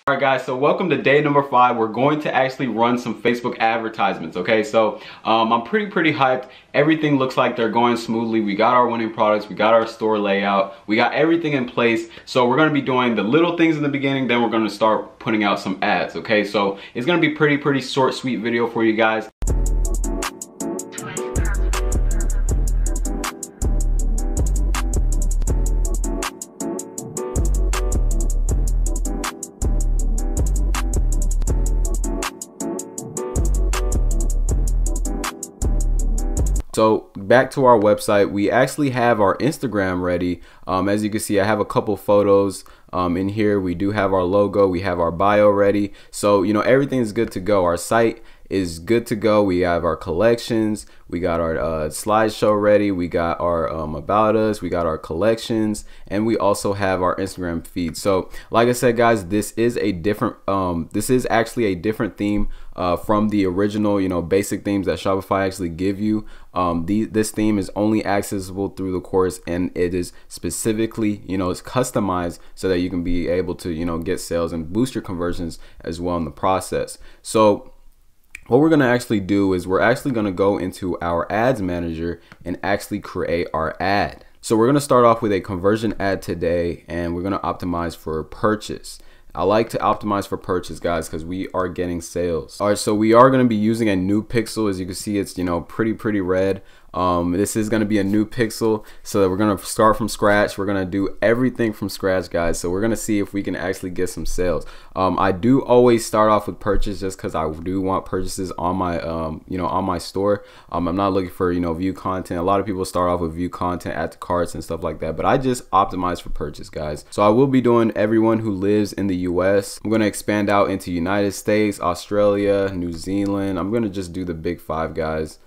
Alright guys, so welcome to day number 5. We're going to actually run some Facebook advertisements, okay? So I'm pretty hyped. Everything looks like they're going smoothly. We got our winning products, we got our store layout, we got everything in place. So we're gonna be doing the little things in the beginning, then we're gonna start putting out some ads, okay? So it's gonna be pretty short, sweet video for you guys. So back to our website, we actually have our Instagram ready. As you can see, I have a couple photos in here. We do have our logo, we have our bio ready. So, you know, everything's good to go. Our site is good to go. We have our collections, we got our slideshow ready, we got our about us, we got our collections, and we also have our Instagram feed. So like I said guys, this is a different this is actually a different theme from the original, you know, basic themes that Shopify actually give you. This theme is only accessible through the course, and it is specifically, you know, it's customized so that you can be able to, you know, get sales and boost your conversions as well in the process. So what we're going to actually do is we're actually going to go into our ads manager and actually create our ad. So we're going to start off with a conversion ad today, and we're going to optimize for purchase. I like to optimize for purchase guys because we are getting sales. All right, so we are going to be using a new pixel. As you can see, it's, you know, pretty red. This is going to be a new pixel, so we're going to start from scratch. We're going to do everything from scratch guys, so we're going to see if we can actually get some sales. I do always start off with purchase just because I do want purchases on my you know, on my store. I'm not looking for, you know, view content. A lot of people start off with view content, add to carts and stuff like that, but I just optimize for purchase guys. So I will be doing everyone who lives in the US. I'm going to expand out into United States, Australia, New Zealand. I'm going to just do the big 5 guys.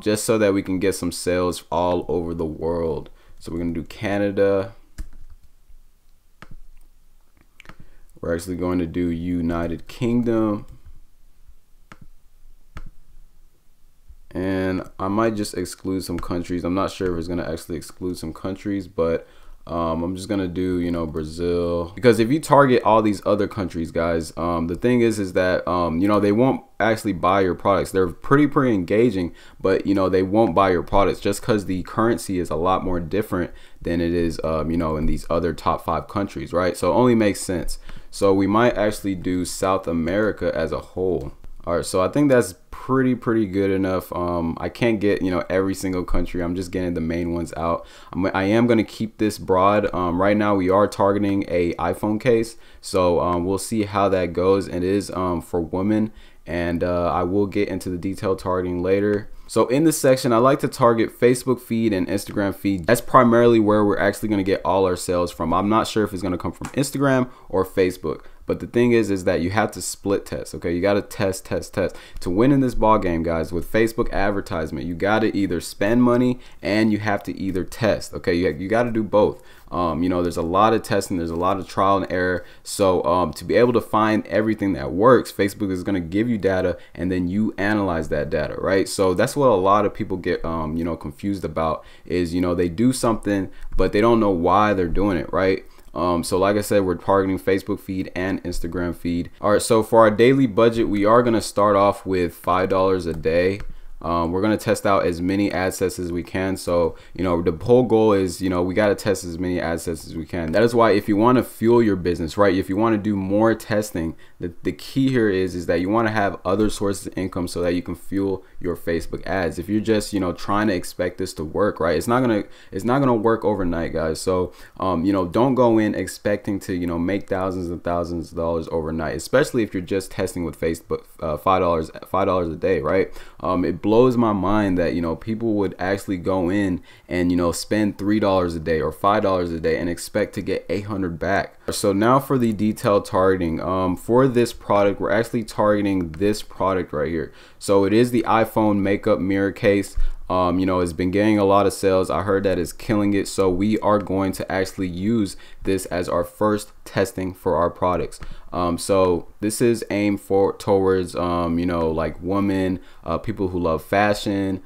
Just so that we can get some sales all over the world. So we're gonna do Canada. We're actually going to do United Kingdom. And I might just exclude some countries. I'm not sure if it's gonna actually exclude some countries, but I'm just gonna do, you know, Brazil, because if you target all these other countries guys, the thing is that you know, they won't actually buy your products. They're pretty engaging, but you know, they won't buy your products just because the currency is a lot more different than it is you know, in these other top 5 countries, right? So it only makes sense. So we might actually do South America as a whole. All right, so I think that's pretty good enough. I can't get, you know, every single country. I'm just getting the main ones out. I am going to keep this broad. Right now we are targeting a iPhone case, so we'll see how that goes. It is for women, and I will get into the detailed targeting later. So in this section, I like to target Facebook feed and Instagram feed. That's primarily where we're actually going to get all our sales from. I'm not sure if it's going to come from Instagram or Facebook. But the thing is that you have to split test, okay? You got to test. To win in this ball game, guys, with Facebook advertisement, you got to either spend money and you have to either test, okay? You got to do both. You know, there's a lot of testing, there's a lot of trial and error. So to be able to find everything that works, Facebook is going to give you data, and then you analyze that data, right? So that's what a lot of people get, you know, confused about is, you know, they do something, but they don't know why they're doing it, right? So like I said, we're targeting Facebook feed and Instagram feed. All right, so for our daily budget, we are going to start off with $5 a day. We're going to test out as many ad sets as we can. So, you know, the whole goal is, you know, we got to test as many ad sets as we can. That is why if you want to fuel your business, right, if you want to do more testing, the key here is that you want to have other sources of income so that you can fuel your Facebook ads. If you're just, you know, trying to expect this to work, right, it's not gonna work overnight, guys. So you know, don't go in expecting to, you know, make thousands and thousands of dollars overnight, especially if you're just testing with Facebook. $5 a day, right? It blows my mind that, you know, people would actually go in and, you know, spend $3 a day or $5 a day and expect to get 800 back. So now for the detailed targeting, for this product, we're actually targeting this product right here. So it is the iPhone makeup mirror case. You know, it's been getting a lot of sales. I heard that it's killing it. So we are going to actually use this as our first testing for our products. So this is aimed towards, you know, like women, people who love fashion,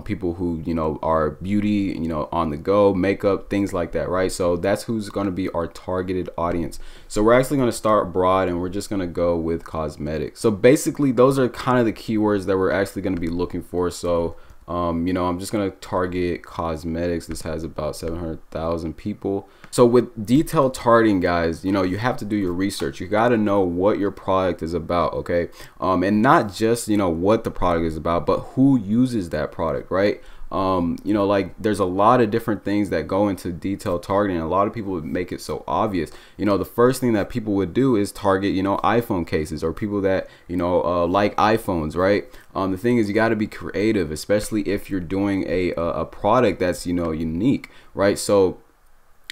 people who, you know, are beauty, you know, on the go, makeup, things like that, right? So that's who's going to be our targeted audience. So we're actually going to start broad, and we're just going to go with cosmetics. So basically those are kind of the keywords that we're actually going to be looking for. So you know, I'm just going to target cosmetics. This has about 700,000 people. So with detailed targeting, guys, you know, you have to do your research. You got to know what your product is about, okay? And not just, you know, what the product is about, but who uses that product, right? You know, like there's a lot of different things that go into detailed targeting. A lot of people would make it so obvious. You know, the first thing that people would do is target, you know, iPhone cases or people that, you know, like iPhones, right? The thing is, you got to be creative, especially if you're doing a product that's, you know, unique, right? So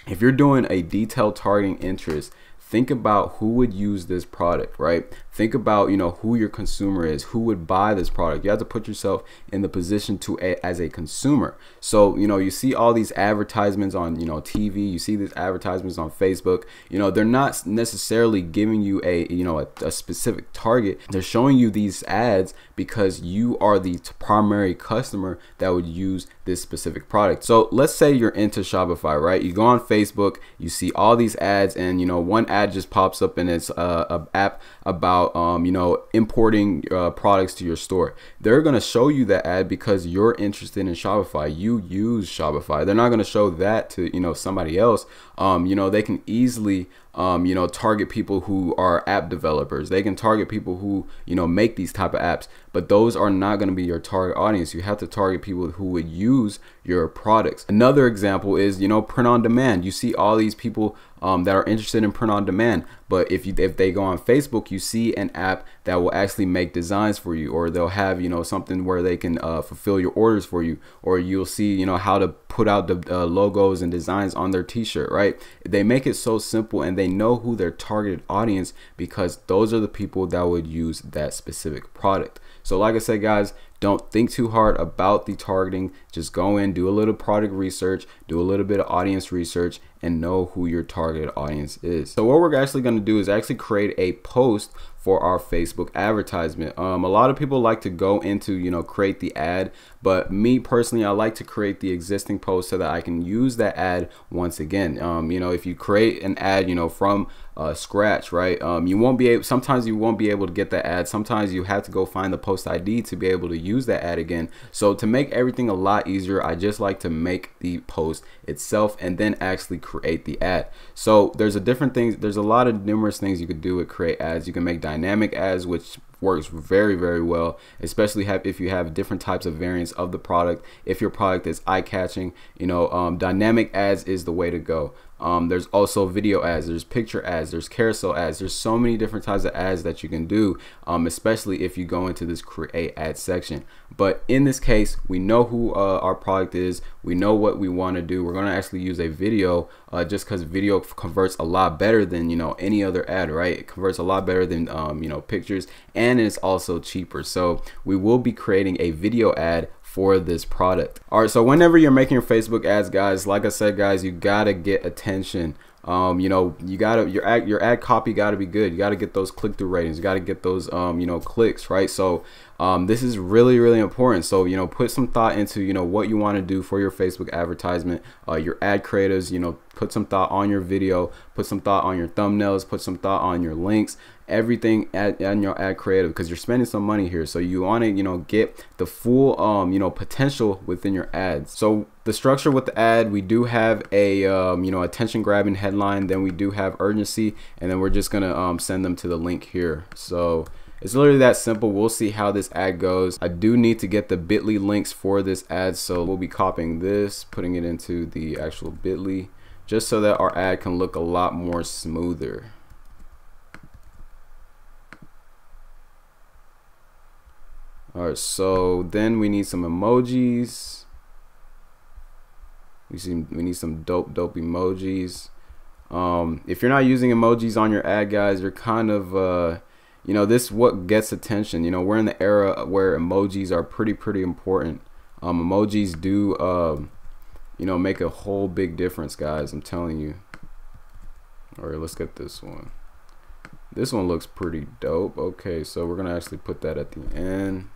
if you're doing a detailed targeting interest, think about who would use this product, right? Think about, you know, who your consumer is, who would buy this product. You have to put yourself in the position as a consumer. So, you know, you see all these advertisements on, you know, TV, you see these advertisements on Facebook, you know, they're not necessarily giving you you know, a specific target. They're showing you these ads because you are the primary customer that would use this specific product. So let's say you're into Shopify, right? You go on Facebook, you see all these ads, and, you know, one ad just pops up, and it's a app about you know, importing products to your store. They're going to show you that ad because you're interested in Shopify. You use Shopify. They're not going to show that to, you know, somebody else. You know, they can easily you know, target people who are app developers. They can target people who, you know, make these type of apps, but those are not going to be your target audience. You have to target people who would use your products. Another example is, you know, print on demand. You see all these people that are interested in print on demand, but if they go on Facebook, you see an app that will actually make designs for you, or they'll have, you know, something where they can fulfill your orders for you, or you'll see, you know, how to put out the logos and designs on their t-shirt, right? They make it so simple, and they know who their targeted audience, because those are the people that would use that specific product. So like I said, guys, don't think too hard about the targeting. Just go in, do a little product research, do a little bit of audience research, and know who your target audience is. So what we're actually going to do is actually create a post for our Facebook advertisement. A lot of people like to go into, you know, create the ad, but me personally, I like to create the existing post so that I can use that ad once again. You know, if you create an ad, you know, from scratch, right, you won't be able, sometimes you won't be able to get that ad. Sometimes you have to go find the post ID to be able to use that ad again. So to make everything a lot easier, I just like to make the post itself and then actually create the ad. So there's a lot of numerous things you could do with create ads. You can make dynamic ads, which works very, very well, especially if you have different types of variants of the product. If your product is eye-catching, you know, dynamic ads is the way to go. There's also video ads, there's picture ads, there's carousel ads. There's so many different types of ads that you can do, especially if you go into this create ad section. But in this case, we know who our product is, we know what we want to do. We're going to actually use a video just because video converts a lot better than, you know, any other ad, right? It converts a lot better than you know, pictures, and it's also cheaper. So we will be creating a video ad for this product. All right, so whenever you're making your Facebook ads, guys, like I said, guys, you gotta get attention. You know, you gotta, your ad copy gotta be good. You gotta get those click-through ratings. You gotta get those you know, clicks, right? So this is really, really important. So, you know, put some thought into, you know, what you want to do for your Facebook advertisement, your ad creatives. You know, put some thought on your video, put some thought on your thumbnails, put some thought on your links, everything in your ad creative, because you're spending some money here. So you want to, you know, get the full you know, potential within your ads. So the structure with the ad, we do have a you know, attention grabbing headline, then we do have urgency, and then we're just gonna send them to the link here. So it's literally that simple. We'll see how this ad goes. I do need to get the bit.ly links for this ad, so we'll be copying this, putting it into the actual bit.ly, just so that our ad can look a lot more smoother. All right, so then we need some emojis. We need some dope emojis. If you're not using emojis on your ad, guys, you're kind of you know, this is what gets attention. You know, we're in the era where emojis are pretty important. Emojis do you know, make a whole big difference, guys, I'm telling you. All right, let's get this one. This one looks pretty dope. Okay, so we're gonna actually put that at the end.